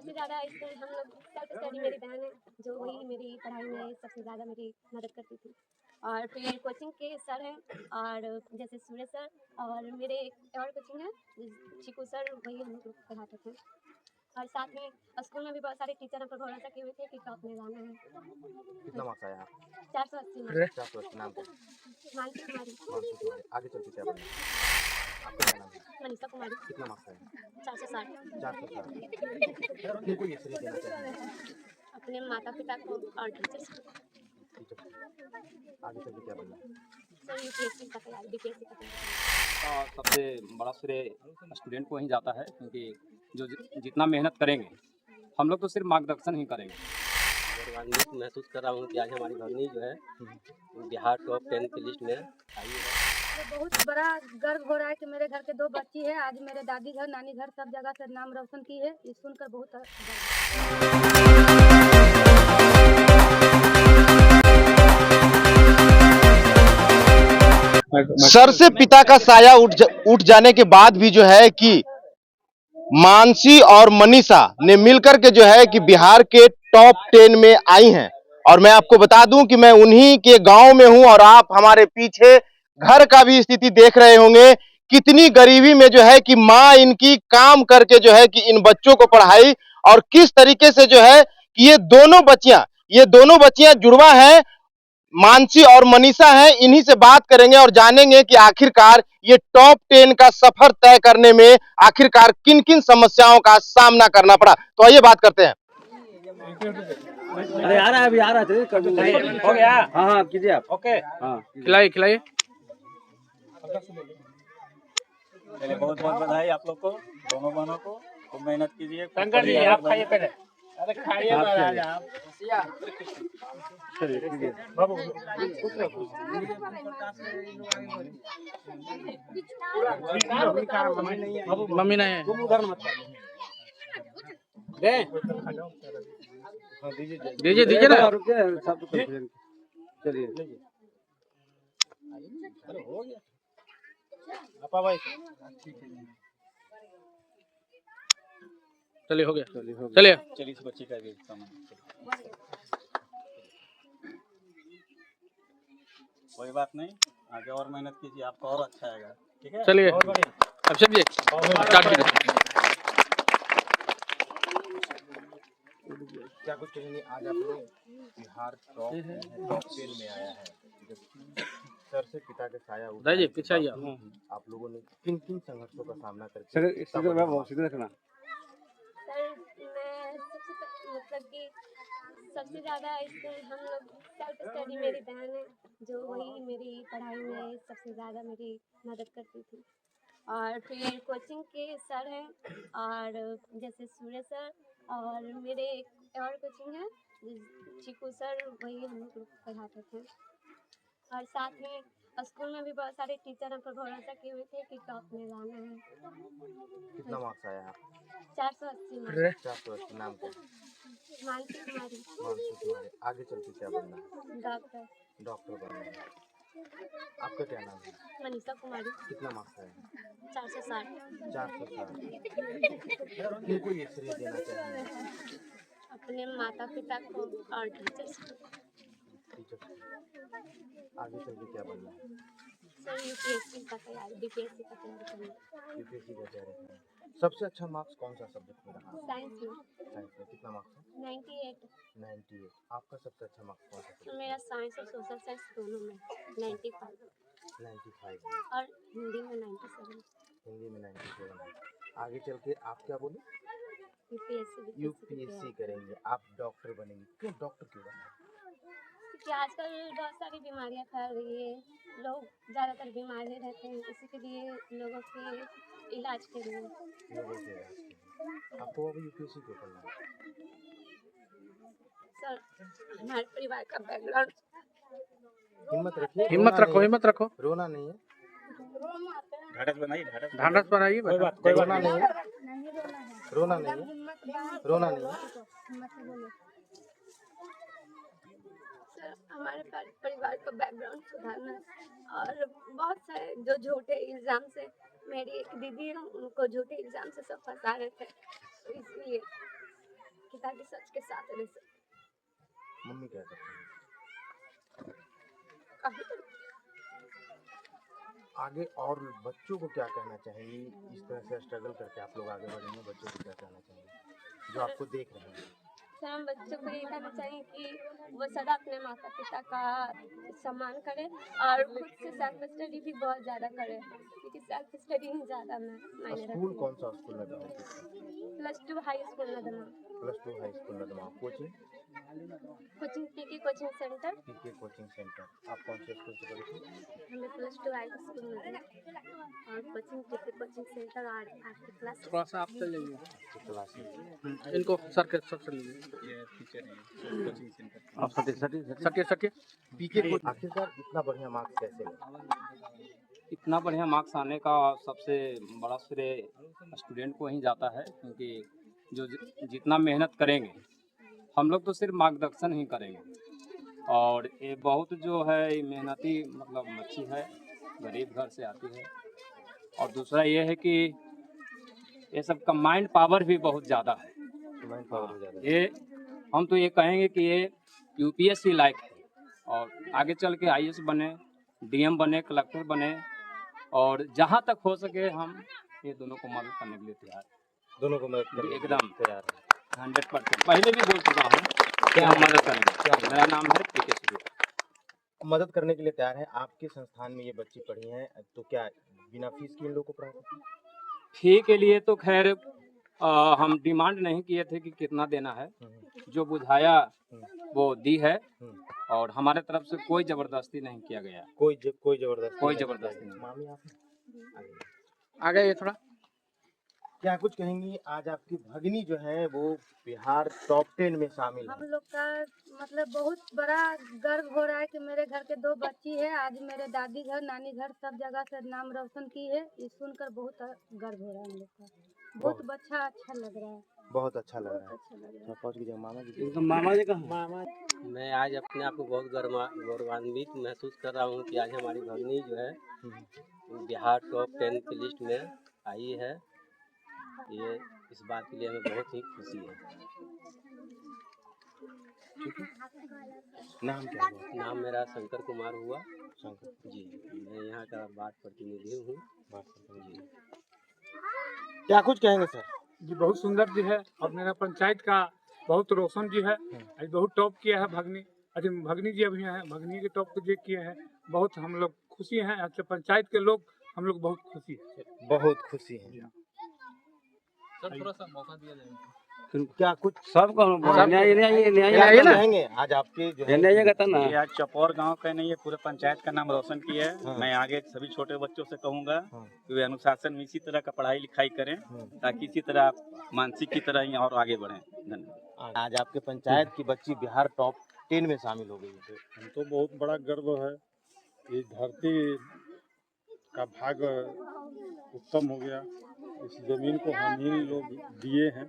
सबसे ज़्यादा इसमें हम लोग सेल्फ स्टडी मेरी बहन है, जो वही मेरी पढ़ाई में सबसे ज़्यादा मेरी मदद करती थी। और फिर कोचिंग के सर हैं, और जैसे सूर्य सर, और मेरे एक और कोचिंग है चीकू सर, वही हम लोग पढ़ाते थे। और साथ में स्कूल में भी बहुत सारे टीचर हम पर भरोसा किए हुए थे कि टॉप में लाना है। कितना मार्क्स आया? 480 मार्क्स। 480। नाम क्या? मानसी कुमारी। मानसी कुमारी। आगे चल के क्या बनना है? आपका क्या नाम है? मनीषा कुमारी। कितना मार्क्स आया? 460। 460। किनको ये श्रेय देना चाहिए? अपने माता पिता को और टीचर्स को। आगे चल के क्या बनना है? सर यूपीएससी का तैयारी, बीपीएससी का तैयारी। सबसे बड़ा श्रेय स्टूडेंट को ही जाता है, क्योंकि जो जितना मेहनत करेंगे, हम लोग तो सिर्फ मार्गदर्शन ही करेंगे। गौरवान्वित महसूस कर रहा हूँ कि आज हमारी भवनी जो है बिहार टॉप 10 की लिस्ट में आई है। बहुत बड़ा गर्व हो रहा है कि मेरे घर के 2 बच्ची है, आज मेरे दादी घर नानी घर सब जगह से नाम रोशन की है। ये सुनकर बहुत सर से पिता का साया उठ जाने के बाद भी जो है कि मानसी और मनीषा ने मिलकर के जो है कि बिहार के टॉप 10 में आई हैं। और मैं आपको बता दूं कि मैं उन्हीं के गांव में हूं, और आप हमारे पीछे घर का भी स्थिति देख रहे होंगे, कितनी गरीबी में जो है कि माँ इनकी काम करके जो है कि इन बच्चों को पढ़ाई, और किस तरीके से जो है कि ये दोनों बच्चियां जुड़वा हैं, मानसी और मनीषा हैं। इन्हीं से बात करेंगे और जानेंगे कि आखिरकार ये टॉप 10 का सफर तय करने में आखिरकार किन किन समस्याओं का सामना करना पड़ा। तो आइए बात करते हैं। अरे आ रहा है, अभी आ रहा है। हो गया? हाँ कीजिए आप। ओके, हाँ खिलाइए। पहले बहुत बहुत बधाई आप लोग को, दोनों बहनों को। खूब मेहनत कीजिए। शंकर जी आप खाइए पहले। अरे खाइए महाराज आप। चलिए बाबू मम्मी नहीं है। दीजिए ना। चलिए हो गया आपा भाई। चलिए हो गया। चलिए इस बच्ची का भी सामान। कोई बात नहीं, आगे और मेहनत कीजिए, आपका और अच्छा आएगा। ठीक है, चलिए बहुत बढ़िया। अभिषेक जी स्टार्ट कीजिए। क्या कुछ कहेंगे? आज आप लोग बिहार टॉप 10 में आया है, सर से पिता के साया उठ जी पीछे आइए। आप लोगों ने किन किन संघर्षों का सामना करके सर मैं सबसे मतलब कि सबसे ज़्यादा इसमें हम लोग सेल्फ स्टडी मेरी बहन है, जो वही मेरी पढ़ाई में सबसे ज़्यादा मेरी मदद करती थी। और फिर कोचिंग के सर हैं, और जैसे सूर्य सर, और मेरे एक और कोचिंग है चीकू सर, वही हम लोग पढ़ाते थे। और साथ में स्कूल में भी बहुत सारे टीचर हम पर भरोसा किए हुए थे कि टॉप में लाना है। कितना मार्क्स आया? 480 मार्क्स। 480। नाम क्या? मानसी कुमारी। मानसी कुमारी। आगे चल के क्या बनना है? डॉक्टर बनना है। आपका क्या नाम है? मनीषा कुमारी। कितना मार्क्स आया? 460। 460। किनको ये श्रेय देना चाहिए? अपने माता पिता को और टीचर्स को। आगे चल के क्या बनना है? सर यूपीएससी का तैयारी, बीपीएससी का तैयारी करना। यूपीएससी का तैयारी करना है। सबसे अच्छा मार्क्स कौन सा सब्जेक्ट में रहा? साइंस में। साइंस में कितना मार्क्स है? 98। आपका सबसे अच्छा मार्क्स कौन सा? मेरा साइंस और सोशल साइंस दोनों में 95। 95 और हिंदी में 97। हिंदी में 97 है। आगे चल के आप क्या बोले? यूपीएससी करेंगे, आप डॉक्टर बनेंगे। क्यों डॉक्टर क्यों बनना? क्योंकि आजकल बहुत सारी बीमारियां फैल रही है, लोग ज़्यादातर बीमार रहते हैं, इसी के लिए लोगों के इलाज के लिए। आपको अभी यूपीएससी क्यों करना है? सर हमारे परिवार का बैकग्राउंड। हिम्मत रखो। रोना नहीं है। ढाढ़स बनाइए। कोई बात नहीं है। रोना नहीं है। सर हमारे परिवार का बैकग्राउंड सुधारना, और बहुत सारे जो झूठे इल्ज़ाम से, मेरी एक दीदी है उनको झूठे इल्ज़ाम से सब फंसा रहे थे, तो इसलिए ताकि सच के साथ रह सके। मम्मी क्या करती हैं? काफी आगे और बच्चों को क्या कहना चाहेंगी? इस तरह से स्ट्रगल करके आप लोग आगे बढ़ेंगे, बच्चों को क्या कहना चाहेंगे जो आपको देख रहे हैं? सर, हम बच्चों को ये कहना चाहिए कि वो सदा अपने माता पिता का सम्मान करें और खुद से सेल्फ स्टडी भी बहुत ज़्यादा करें, क्योंकि सेल्फ स्टडी ही ज़्यादा मायने स्कूल रखती कौन सा स्कूल में पढ़े? है। +2 high school Nadma, +2 high school Nadma. Coaching? Coaching PK coaching centre. PK coaching centre. आप कौन से स्कूल से पढ़े थे? हमें +2 हाई स्कूल नदमा और कोचिंग पीके कोचिंग सेंटर और आपकी क्लास। थोड़ा सा आप चल जाइए, क्लास में। इनको सर के सब चल लीजिए, ये टीचर है कोचिंग सेंटर। आप सटिए पीके को आखिरकार इतना बढ़िया मार्क्स कैसे मिले? इतना बढ़िया मार्क्स आने का सबसे बड़ा श्रेय स्टूडेंट को ही जाता है, क्योंकि जो जितना मेहनत करेंगे, हम लोग तो सिर्फ मार्गदर्शन ही करेंगे। और ये बहुत जो है ये मेहनती मतलब बच्ची है, गरीब घर से आती है। और दूसरा ये है कि ये सब का माइंड पावर भी बहुत ज़्यादा है। माइंड पावर ज़्यादा। ये हम तो ये कहेंगे कि ये यूपीएससी लायक है, और आगे चल के आईएएस बने, डीएम बने, कलेक्टर बने, और जहाँ तक हो सके हम ये दोनों को मदद करने के लिए तैयार हैं। दोनों को मदद करने एकदम तैयार है। 100%। पहले भी बोल चुका हूँ कि हम मदद करेंगे। मेरा नाम है पीके सूर्या। मदद करने के लिए तैयार है। आपके संस्थान में ये बच्ची पढ़ी हैं, तो क्या बिना फीस के इन लोगों को पढ़ाते हैं? फी के लिए तो खैर हम डिमांड नहीं किए थे कि कितना देना है, जो बुझाया वो दी है, और हमारे तरफ से कोई जबरदस्ती नहीं किया गया। कोई जबरदस्ती नहीं। नहीं। मामी आप आ गए थोड़ा। क्या कुछ कहेंगी? आज आपकी भगिनी जो है वो बिहार टॉप 10 में शामिल हम है। लोग का मतलब बहुत बड़ा गर्व हो रहा है कि मेरे घर के 2 बच्ची है, आज मेरे दादी घर नानी घर सब जगह से नाम रोशन की है। ये सुनकर बहुत गर्व हो रहा है हम लोग का। बहुत अच्छा लग रहा है। बहुत अच्छा लग रहा है। अच्छा लग रहा है। मैं पहुंच गया मामा जी। मामा जी कहाँ? मैं आज अपने आप को बहुत गौरवान्वित महसूस कर रहा हूँ कि आज हमारी भगिनी जो है बिहार टॉप 10 की लिस्ट में आई है। ये इस बात के लिए हमें बहुत ही खुशी है। नाम क्या है? नाम मेरा शंकर कुमार हुआ। शंकर जी, मैं यहाँ का वार्ड प्रतिनिधि हूँ। जी। क्या कुछ कहेंगे सर? जी बहुत सुंदर जी है, और मेरा पंचायत का बहुत रोशन जी है। आज बहुत टॉप किया है भगनी। अरे भगनी जी अभी हैं, भगनी के टॉप जो किए हैं, बहुत हम लोग खुशी हैं। अच्छा पंचायत के लोग हम लोग बहुत खुशी है। बहुत खुशी है। सर थोड़ा सा मौका दिया जाए। क्या कुछ सबको क्या कहेंगे? आज आपके जो है ये आज चपौर गांव का नहीं है, पूरे पंचायत का नाम रोशन किया है। हाँ। मैं आगे सभी छोटे बच्चों से कहूंगा हाँ। कि वे अनुशासन में इसी तरह का पढ़ाई लिखाई करें, ताकि इसी तरह आप मानसिक की तरह ही और आगे बढ़ें। धन्यवाद। आज आपके पंचायत की बच्ची बिहार टॉप 10 में शामिल हो गई है। हमको बहुत बड़ा गर्व है। इस धरती का भाग उत्तम हो गया। इस जमीन को हम ही लोग दिए हैं।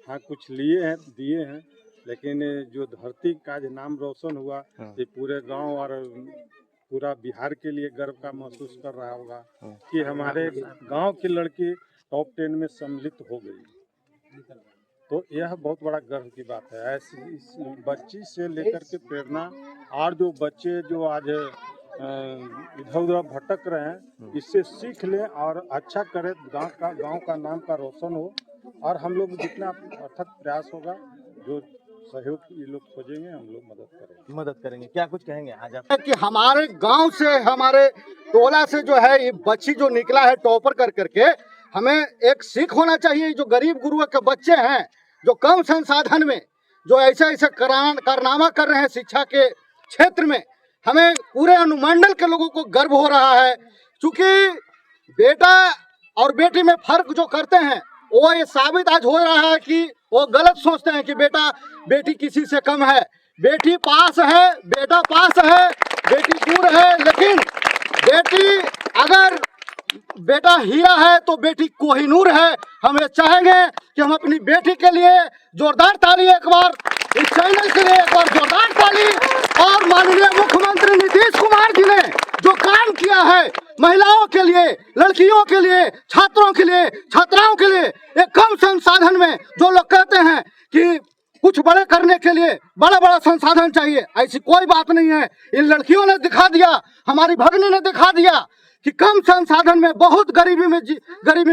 हाँ कुछ लिए हैं, दिए हैं, लेकिन जो धरती का जो नाम रोशन हुआ, ये पूरे गांव और पूरा बिहार के लिए गर्व का महसूस कर रहा होगा कि हमारे गांव की लड़की टॉप 10 में सम्मिलित हो गई। तो यह बहुत बड़ा गर्व की बात है। ऐसी इस बच्ची से लेकर के प्रेरणा और जो बच्चे जो आज इधर उधर भटक रहे हैं, इससे सीख लें और अच्छा करें। गांव का नाम का रोशन हो, और हम लोग जितना अथक प्रयास होगा, जो सहयोग ये लोग खोजेंगे, हम लोग मदद करेंगे। क्या कुछ कहेंगे? आज आप कि हमारे गांव से, हमारे टोला से जो है ये बच्ची जो निकला है टॉपर कर करके, हमें एक सीख होना चाहिए। जो गरीब गुरुओं के बच्चे हैं, जो कम संसाधन में जो ऐसे ऐसे कारनामा कर रहे हैं शिक्षा के क्षेत्र में, हमें पूरे अनुमंडल के लोगों को गर्व हो रहा है। क्योंकि बेटा और बेटी में फर्क जो करते हैं, वो ये साबित आज हो रहा है कि वो गलत सोचते हैं कि बेटा बेटी किसी से कम है। बेटी पास है, बेटा पास है, बेटी दूर है, लेकिन बेटी अगर बेटा हीरा है तो बेटी कोहिनूर है। हम ये चाहेंगे कि हम अपनी बेटी के लिए जोरदार ताली, एक बार इस चैनल के लिए एक बार जोरदार ताली। और माननीय मुख्यमंत्री नीतीश कुमार जी ने जो काम किया है, महिलाओं के लिए, लड़कियों के लिए, छात्रों के लिए, छात्राओं के लिए एक कम संसाधन में जो लोग कहते हैं कि कुछ बड़े करने के लिए बड़ा बड़ा संसाधन चाहिए, ऐसी कोई बात नहीं है। इन लड़कियों ने दिखा दिया, हमारी भगिनी ने दिखा दिया कि कम संसाधन में, बहुत गरीबी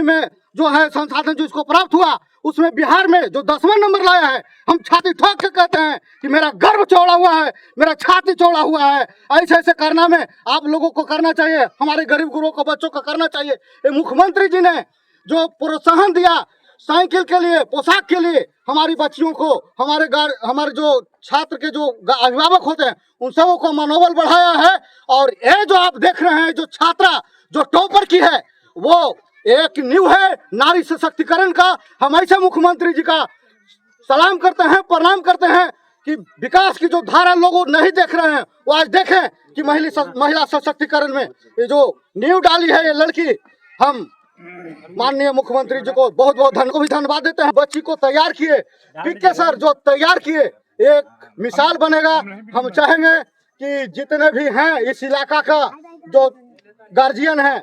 में जो है संसाधन जो इसको प्राप्त हुआ, उसमें बिहार में जो 10वां नंबर लाया है, हम छाती ठोक के कहते हैं कि मेरा गर्व चौड़ा हुआ है, मेरा छाती चौड़ा हुआ है। ऐसे ऐसे करना में आप लोगों को करना चाहिए, हमारे गरीब गुरुओं को, बच्चों को करना चाहिए। ये मुख्यमंत्री जी ने जो प्रोत्साहन दिया साइकिल के लिए, पोशाक के लिए, हमारी बच्चियों को, हमारे जो छात्र के जो अभिभावक होते हैं उन सबों को मनोबल बढ़ाया है। और ये जो आप देख रहे हैं, जो छात्रा जो टॉपर की है, वो एक न्यू है नारी सशक्तिकरण का। हम ऐसे मुख्यमंत्री जी का सलाम करते हैं, प्रणाम करते हैं कि विकास की जो धारा लोग नहीं देख रहे हैं वो आज देखें कि महिला सशक्तिकरण में ये जो नींव डाली है ये लड़की। हम माननीय मुख्यमंत्री जी को बहुत बहुत धन्यवाद देते हैं। बच्ची को तैयार किए, पीके सर जो तैयार किए, एक मिसाल बनेगा। हम चाहेंगे कि जितने भी हैं इस इलाका का जो गार्जियन है,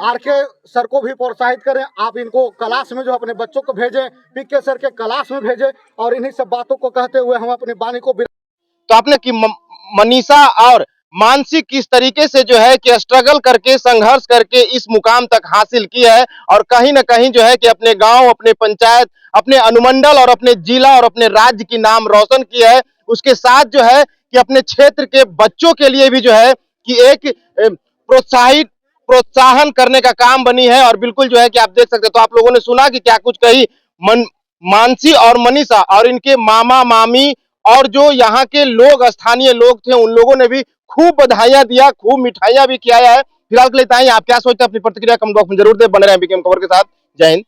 आरके सर को भी प्रोत्साहित करें। आप इनको क्लास में जो अपने बच्चों को भेजें, पीके सर के क्लास में भेजें। और इन्हीं सब बातों को कहते हुए हम अपनी वाणी को तो आपने कि मनीषा और मानसी किस तरीके से जो है कि स्ट्रगल करके, संघर्ष करके इस मुकाम तक हासिल किया है, और कहीं ना कहीं जो है कि अपने गांव, अपने पंचायत, अपने अनुमंडल और अपने जिला और अपने राज्य की नाम रोशन किया है। उसके साथ जो है कि अपने क्षेत्र के बच्चों के लिए भी जो है कि एक प्रोत्साहन करने का काम बनी है। और बिल्कुल जो है कि आप देख सकते हैं, तो आप लोगों ने सुना कि क्या कुछ कही मानसी और मनीषा, और इनके मामा मामी और जो यहाँ के लोग, स्थानीय लोग थे, उन लोगों ने भी खूब बधाइयां दिया, खूब मिठाइयां भी खिलाया है। फिलहाल के लिए इतना ही। आप क्या सोचते हैं अपनी प्रतिक्रिया कमेंट बॉक्स में जरूर दें। बने रहें बीकेएम खबर के साथ। जय हिंद।